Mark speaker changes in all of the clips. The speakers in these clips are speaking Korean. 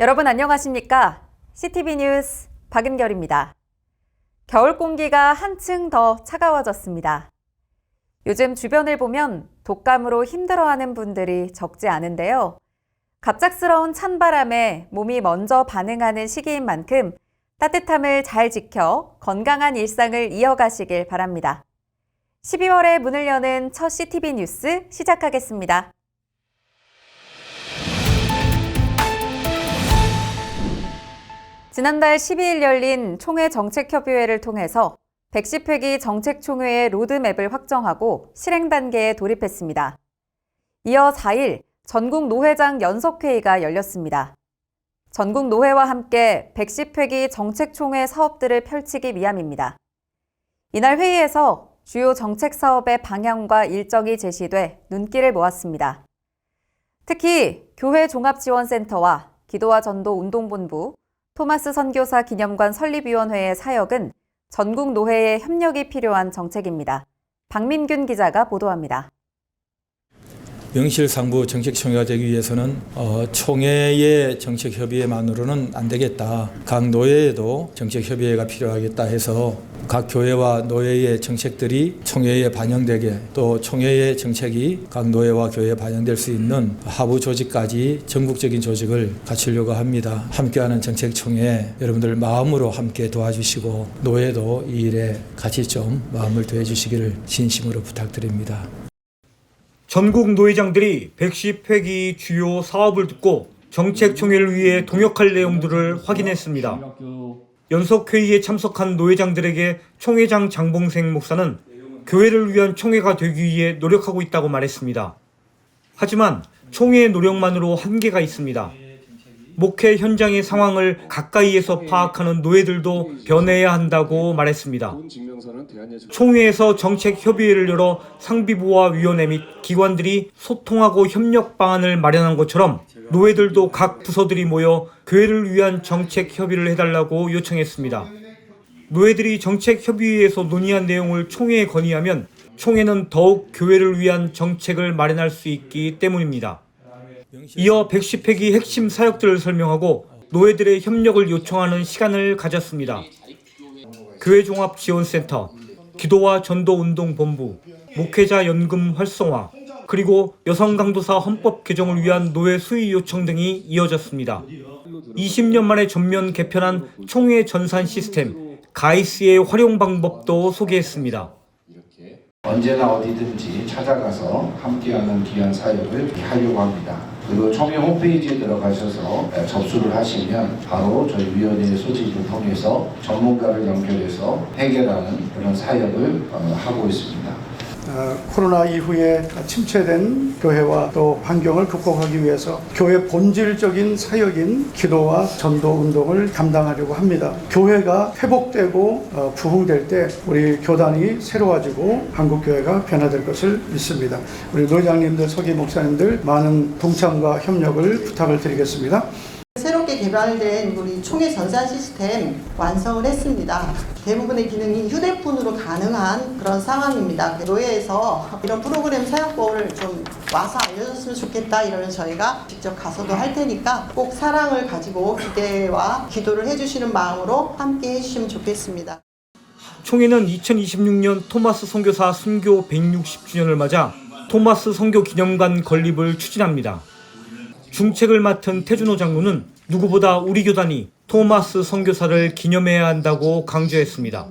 Speaker 1: 여러분 안녕하십니까? CTV 뉴스 박은결입니다. 겨울 공기가 한층 더 차가워졌습니다. 요즘 주변을 보면 독감으로 힘들어하는 분들이 적지 않은데요. 갑작스러운 찬바람에 몸이 먼저 반응하는 시기인 만큼 따뜻함을 잘 지켜 건강한 일상을 이어가시길 바랍니다. 12월에 문을 여는 첫 CTV 뉴스 시작하겠습니다. 지난달 12일 열린 총회 정책협의회를 통해서 110회기 정책총회의 로드맵을 확정하고 실행 단계에 돌입했습니다. 이어 4일 전국 노회장 연석회의가 열렸습니다. 전국 노회와 함께 110회기 정책총회 사업들을 펼치기 위함입니다. 이날 회의에서 주요 정책 사업의 방향과 일정이 제시돼 눈길을 모았습니다. 특히 교회 종합지원센터와 기도와 전도 운동본부, 토마스 선교사 기념관 설립위원회의 사역은 전국 노회의 협력이 필요한 정책입니다. 박민균 기자가 보도합니다.
Speaker 2: 명실상부 정책총회가 되기 위해서는 총회의 정책협의회만으로는 안 되겠다. 각 노회에도 정책협의회가 필요하겠다 해서 각 교회와 노회의 정책들이 총회에 반영되게, 또 총회의 정책이 각 노회와 교회에 반영될 수 있는 하부 조직까지 전국적인 조직을 갖추려고 합니다. 함께하는 정책총회, 여러분들 마음으로 함께 도와주시고 노회도 이 일에 같이 좀 마음을 더해 주시기를 진심으로 부탁드립니다.
Speaker 3: 전국 노회장들이 110회기 주요 사업을 듣고 정책총회를 위해 동역할 내용들을 확인했습니다. 연석회의에 참석한 노회장들에게 총회장 장봉생 목사는 교회를 위한 총회가 되기 위해 노력하고 있다고 말했습니다. 하지만 총회의 노력만으로 한계가 있습니다. 목회 현장의 상황을 가까이에서 파악하는 노회들도 변해야 한다고 말했습니다. 총회에서 정책협의회를 열어 상비부와 위원회 및 기관들이 소통하고 협력 방안을 마련한 것처럼 노회들도 각 부서들이 모여 교회를 위한 정책협의를 해달라고 요청했습니다. 노회들이 정책협의회에서 논의한 내용을 총회에 건의하면 총회는 더욱 교회를 위한 정책을 마련할 수 있기 때문입니다. 이어 110회기 핵심 사역들을 설명하고 노회들의 협력을 요청하는 시간을 가졌습니다. 교회종합지원센터, 기도와 전도운동본부, 목회자 연금 활성화, 그리고 여성강도사 헌법 개정을 위한 노회 수의 요청 등이 이어졌습니다. 20년 만에 전면 개편한 총회 전산 시스템, 가이스의 활용 방법도 소개했습니다.
Speaker 4: 언제나 어디든지 찾아가서 함께하는 귀한 사역을 하려고 합니다. 그리고 총회 홈페이지에 들어가셔서 접수를 하시면 바로 저희 위원회의 소집을 통해서 전문가를 연결해서 해결하는 그런 사역을 하고 있습니다.
Speaker 5: 코로나 이후에 침체된 교회와 또 환경을 극복하기 위해서 교회 본질적인 사역인 기도와 전도 운동을 감당하려고 합니다. 교회가 회복되고 부흥될 때 우리 교단이 새로워지고 한국교회가 변화될 것을 믿습니다. 우리 노회장님들, 서기 목사님들 많은 동참과 협력을 부탁을 드리겠습니다.
Speaker 6: 새롭게 개발된 우리 총회 전산 시스템 완성을 했습니다. 대부분의 기능이 휴대폰으로 가능한 그런 상황입니다. 노회에서 이런 프로그램 사용법을 좀 와서 알려줬으면 좋겠다 이러면 저희가 직접 가서도 할 테니까 꼭 사랑을 가지고 기대와 기도를 해주시는 마음으로 함께 해주시면 좋겠습니다.
Speaker 3: 총회는 2026년 토마스 선교사 순교 160주년을 맞아 토마스 선교 기념관 건립을 추진합니다. 중책을 맡은 태준호 장로는 누구보다 우리 교단이 토마스 선교사를 기념해야 한다고 강조했습니다.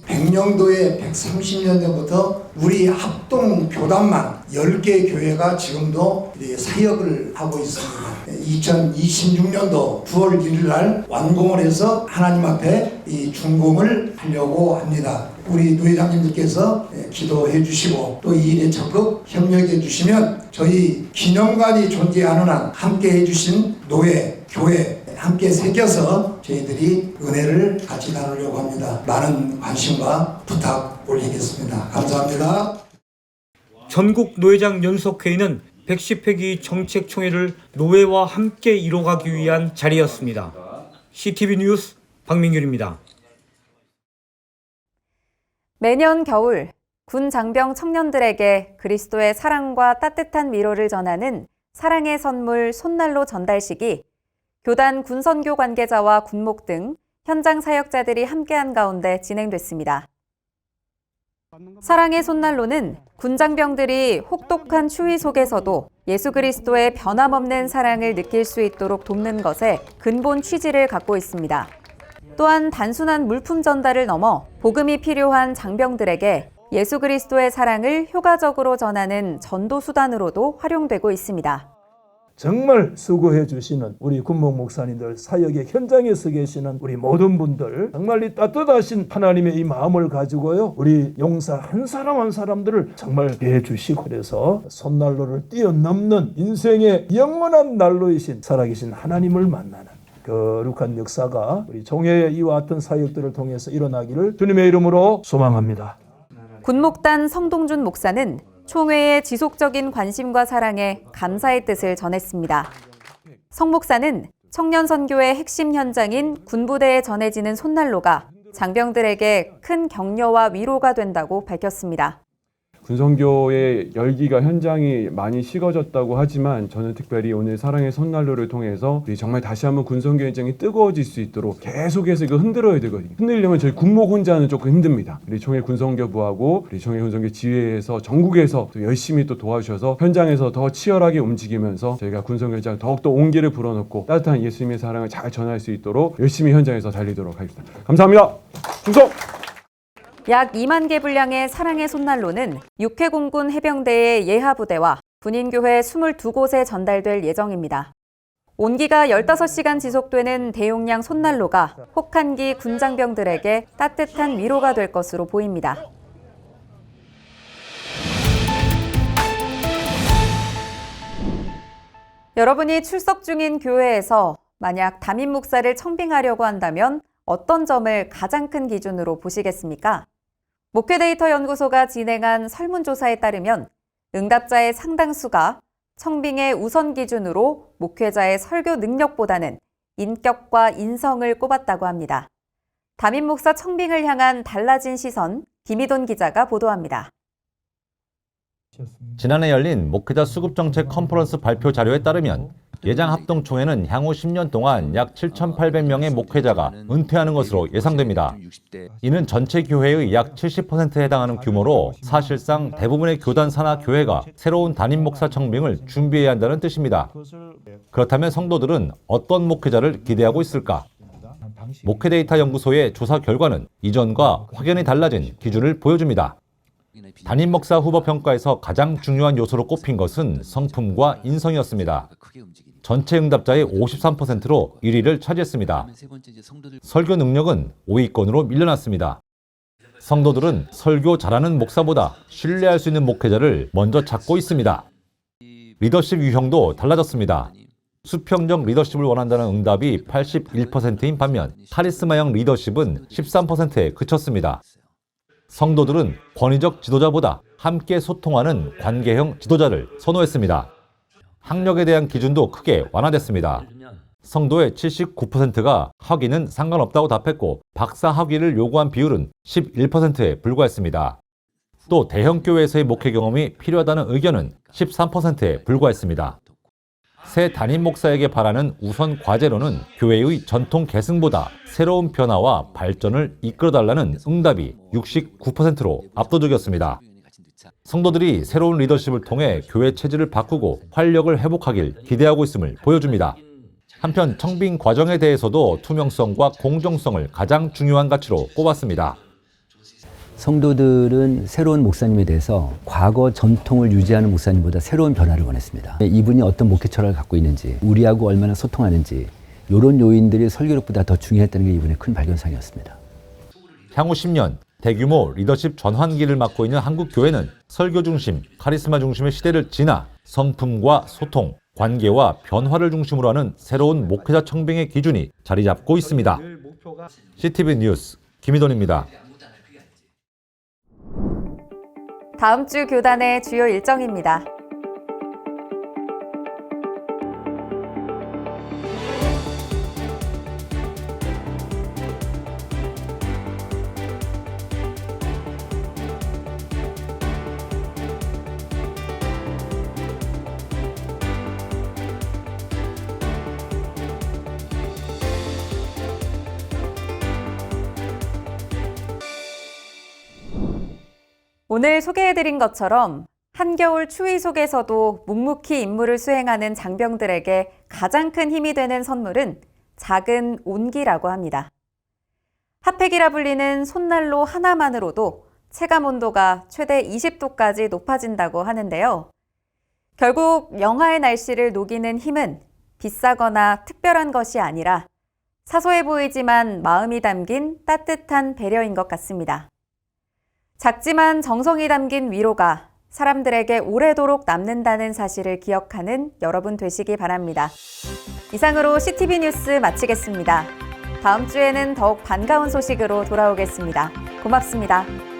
Speaker 7: 백령도에 130년대부터 우리 합동 교단만 10개 교회가 지금도 사역을 하고 있습니다. 2026년도 9월 1일 날 완공을 해서 하나님 앞에 이 준공을 하려고 합니다. 우리 노회장님들께서 기도해 주시고 또 이 일에 적극 협력해 주시면 저희 기념관이 존재하는 한 함께 해 주신 노회, 교회 함께 새겨서 저희들이 은혜를 같이 나누려고 합니다. 많은 관심과 부탁 올리겠습니다. 감사합니다.
Speaker 3: 전국 노회장 연석회의는 110회기 정책총회를 노회와 함께 이뤄가기 위한 자리였습니다. CTV 뉴스 박민균입니다.
Speaker 1: 매년 겨울 군 장병 청년들에게 그리스도의 사랑과 따뜻한 위로를 전하는 사랑의 선물 손난로 전달식이 교단 군선교 관계자와 군목 등 현장 사역자들이 함께한 가운데 진행됐습니다. 사랑의 손난로는 군장병들이 혹독한 추위 속에서도 예수 그리스도의 변함없는 사랑을 느낄 수 있도록 돕는 것에 근본 취지를 갖고 있습니다. 또한 단순한 물품 전달을 넘어 복음이 필요한 장병들에게 예수 그리스도의 사랑을 효과적으로 전하는 전도 수단으로도 활용되고 있습니다.
Speaker 8: 정말 수고해 주시는 우리 군목 목사님들, 사역의 현장에 서 계시는 우리 모든 분들, 정말 이 따뜻하신 하나님의 이 마음을 가지고요, 우리 용사 한 사람 한 사람들을 정말 해 주시고, 그래서 손난로를 뛰어넘는 인생의 영원한 난로이신 살아계신 하나님을 만나는 거룩한 역사가 우리 종회의 이와 같은 사역들을 통해서 일어나기를 주님의 이름으로 소망합니다.
Speaker 1: 군목단 성동준 목사는 총회의 지속적인 관심과 사랑에 감사의 뜻을 전했습니다. 성 목사는 청년 선교의 핵심 현장인 군부대에 전해지는 손난로가 장병들에게 큰 격려와 위로가 된다고 밝혔습니다.
Speaker 9: 군선교의 열기가 현장이 많이 식어졌다고 하지만 저는 특별히 오늘 사랑의 손난로를 통해서 정말 다시 한번 군선교 현장이 뜨거워질 수 있도록 계속해서 이거 흔들어야 되거든요. 흔들려면 저희 군목 혼자는 조금 힘듭니다. 우리 총회 군선교부하고 우리 총회 군선교 지회에서 전국에서 또 열심히 또 도와주셔서 현장에서 더 치열하게 움직이면서 저희가 군선교 현장 더욱더 온기를 불어넣고 따뜻한 예수님의 사랑을 잘 전할 수 있도록 열심히 현장에서 달리도록 하겠습니다. 감사합니다. 충성!
Speaker 1: 약 2만 개 분량의 사랑의 손난로는 육해공군 해병대의 예하부대와 군인교회 22곳에 전달될 예정입니다. 온기가 15시간 지속되는 대용량 손난로가 혹한기 군장병들에게 따뜻한 위로가 될 것으로 보입니다. 여러분이 출석 중인 교회에서 만약 담임 목사를 청빙하려고 한다면 어떤 점을 가장 큰 기준으로 보시겠습니까? 목회데이터 연구소가 진행한 설문조사에 따르면 응답자의 상당수가 청빙의 우선 기준으로 목회자의 설교 능력보다는 인격과 인성을 꼽았다고 합니다. 담임 목사 청빙을 향한 달라진 시선, 김희돈 기자가 보도합니다.
Speaker 10: 지난해 열린 목회자 수급정책 컨퍼런스 발표 자료에 따르면 예장 합동총회는 향후 10년 동안 약 7,800명의 목회자가 은퇴하는 것으로 예상됩니다. 이는 전체 교회의 약 70%에 해당하는 규모로 사실상 대부분의 교단 산하 교회가 새로운 담임 목사 청빙을 준비해야 한다는 뜻입니다. 그렇다면 성도들은 어떤 목회자를 기대하고 있을까? 목회데이터 연구소의 조사 결과는 이전과 확연히 달라진 기준을 보여줍니다. 담임 목사 후보 평가에서 가장 중요한 요소로 꼽힌 것은 성품과 인성이었습니다. 전체 응답자의 53%로 1위를 차지했습니다. 설교 능력은 5위권으로 밀려났습니다. 성도들은 설교 잘하는 목사보다 신뢰할 수 있는 목회자를 먼저 찾고 있습니다. 리더십 유형도 달라졌습니다. 수평적 리더십을 원한다는 응답이 81%인 반면 카리스마형 리더십은 13%에 그쳤습니다. 성도들은 권위적 지도자보다 함께 소통하는 관계형 지도자를 선호했습니다. 학력에 대한 기준도 크게 완화됐습니다. 성도의 79%가 학위는 상관없다고 답했고 박사 학위를 요구한 비율은 11%에 불과했습니다. 또 대형교회에서의 목회 경험이 필요하다는 의견은 13%에 불과했습니다. 새 담임 목사에게 바라는 우선 과제로는 교회의 전통 계승보다 새로운 변화와 발전을 이끌어달라는 응답이 69%로 압도적이었습니다. 성도들이 새로운 리더십을 통해 교회 체질을 바꾸고 활력을 회복하길 기대하고 있음을 보여줍니다. 한편 청빙 과정에 대해서도 투명성과 공정성을 가장 중요한 가치로 꼽았습니다.
Speaker 11: 성도들은 새로운 목사님에 대해서 과거 전통을 유지하는 목사님보다 새로운 변화를 원했습니다. 이분이 어떤 목회 철학을 갖고 있는지, 우리하고 얼마나 소통하는지, 이런 요인들이 설교력보다 더 중요했다는 게 이번에 큰 발견상이었습니다.
Speaker 10: 향후 10년 대규모 리더십 전환기를 맞고 있는 한국 교회는 설교 중심, 카리스마 중심의 시대를 지나 성품과 소통, 관계와 변화를 중심으로 하는 새로운 목회자 청빙의 기준이 자리 잡고 있습니다. CTV 뉴스 김희돈입니다.
Speaker 1: 다음 주 교단의 주요 일정입니다. 오늘 소개해드린 것처럼 한겨울 추위 속에서도 묵묵히 임무를 수행하는 장병들에게 가장 큰 힘이 되는 선물은 작은 온기라고 합니다. 핫팩이라 불리는 손난로 하나만으로도 체감 온도가 최대 20도까지 높아진다고 하는데요. 결국 영하의 날씨를 녹이는 힘은 비싸거나 특별한 것이 아니라 사소해 보이지만 마음이 담긴 따뜻한 배려인 것 같습니다. 작지만 정성이 담긴 위로가 사람들에게 오래도록 남는다는 사실을 기억하는 여러분 되시기 바랍니다. 이상으로 CTV 뉴스 마치겠습니다. 다음 주에는 더욱 반가운 소식으로 돌아오겠습니다. 고맙습니다.